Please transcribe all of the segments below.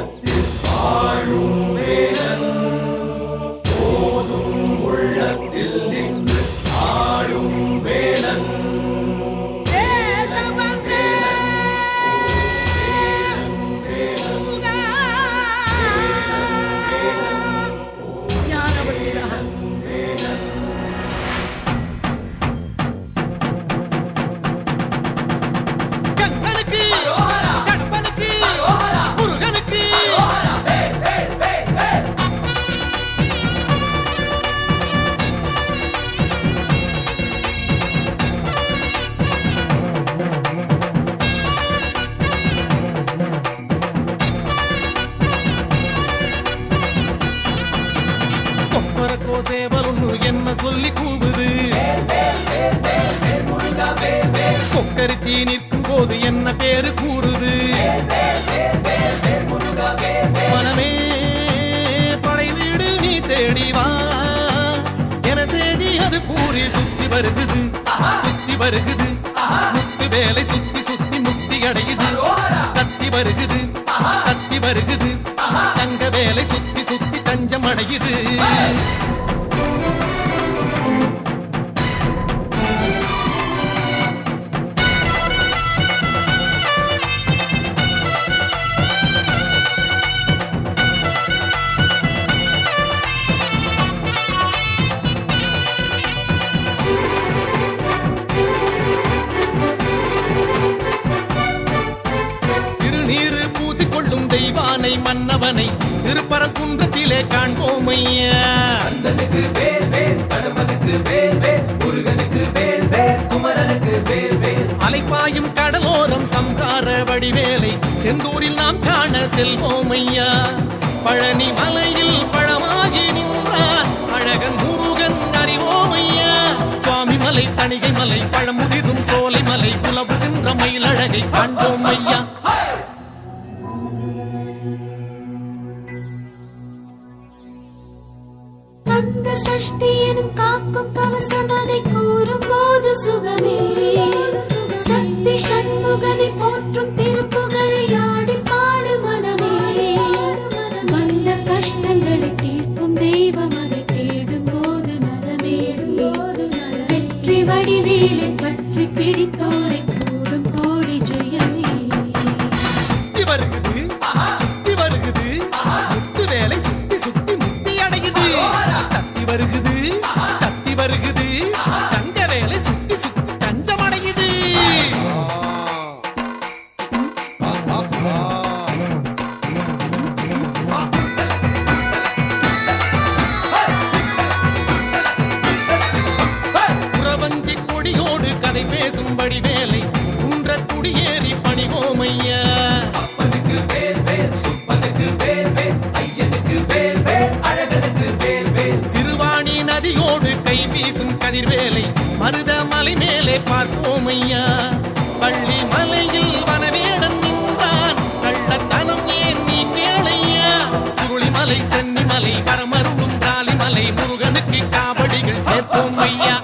உள்ளத்தில் வாழும் வேலன் போதும் உள்ளத்தில் நின்று ஆளும் வேலன் சேவலொன்னு என்ன சொல்லி கூவுது கொக்கரிச்சி நிற்கும் போது என்ன பேரு கூறுது மனமே படை வீடு நீ தேடிவா என செய்தி அது கூறி சுத்தி வருகுது சுத்தி வருகுது முத்து வேலை சுத்தி சுத்தி முக்தி அடையுது கத்தி வருகுது கத்தி வருகுது தங்க வேலை சுத்தி சுத்தி தஞ்சம் அடையுது திருநீரு பூசிக்கொள்ளும் தெய்வானை மன்னவனை திருப்பரங்குன்றத்திலே காண்போமையா கந்தனுக்கு வேல் வேல் கடம்பனுக்கு வேல் வேல் முருகனுக்கு வேல் வேல் குமரனுக்கு வேல் வேல் அலைப்பாயும் கடலோரம் சம்ஹார வடிவேலை செந்தூரில் நாம் காண செல்வோமையா பழனி மலையில் பழமாகி நின்றார் அழகன் முருகன் அறிவோமையா சுவாமி மலை தணிகை மலை பழமுதிரும் சோலை மலை புலவுகின்ற மயிலழகை காண்போமையா அந்த சஷ்டி எனும் காக்கும் கவசம் அதை கூறும் போது சுகமே சக்தி சண்முகனை போற்றும் திருப்புகழை ஆடி பாடு மனமே வந்த கஷ்டங்களை தீர்க்கும் தெய்வம் அதை தேடும் போது நலமே வெற்றி வடிவேலை பற்றி பிடித்தோரை கூடும் கோடி ஜெயமே சுத்தி வருகுது சுத்தி வருகுது முத்து வேலை சுத்தி சுத்தி முக்தி அடையுது தத்தி வருகுது தத்தி வருகுது தங்க வேலை சுத்தி சுத்தி தஞ்சம் அடையுது புறவஞ்சி கொடியோடு கதை பேசும்படி வேலை குன்ற குடியேறி பணிவோமையா அப்பனுக்கு வேல் வேல் சுப்பனுக்கு வேல் வேல் ஐயனுக்கு வேல் வேல் அழகனுக்கு வேல் வேல் சிறுவாணி நதியோடு கை வீசும் கதிர்வேலை மருத மலை மேலே பார்ப்போமையா பள்ளி மலையில் வனவேடன் நின்றான் கள்ளத்தனம் ஏன் நீ கேளையா சுருளிமலை சென்னிமலை வரமருளும் காளிமலை முருகனுக்கு காவடிகள் சேர்ப்போமையா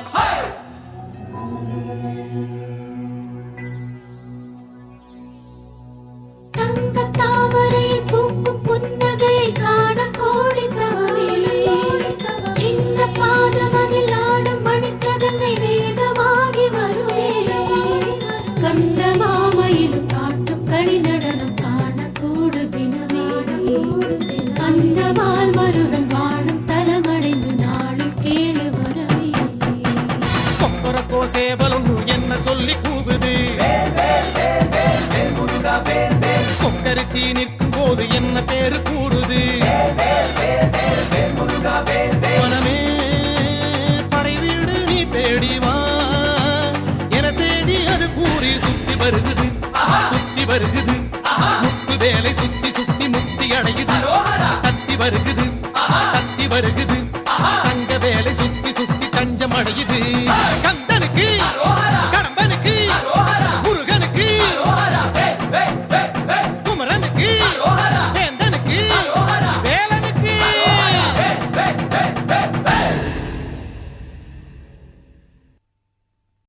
தங்க தாமரையில் பூக்கும் புன்னகையை காண கோடி தவமே சின்ன பாதமதில் ஆடும் மணிச்சதங்கை வேகமாகி வருமே கந்த மாமையிலும் காட்டும் களி நடனம் காண கூடு தினமே அந்த மால் மருகன் வாழும் தலமடைந்து நாளும் கேளு வரவே கொக்கரக்கோ சேவலொன்னு என்ன சொல்லி கூவுது வேல் வேல் வேல் வேல் வேல் முருகா வேல் வேல் கொக்கரிச்சி நிற்கும் போது என்ன பேரு கூறுது வேல் வேல் வேல் வேல் வேல் முருகா வேல் வேல் மனமே படை வீடு நீ தேடிவா என செய்தி அது கூறி சுத்தி வருகுது சுத்தி வருகுது முத்து வேலை சுத்தி சுத்தி முக்தி அடையுது தத்தி வருகுது தத்தி வருகுது தங்க வேலை சுத்தி சுத்தி தஞ்சம் அடையுது கந்தனுக்கு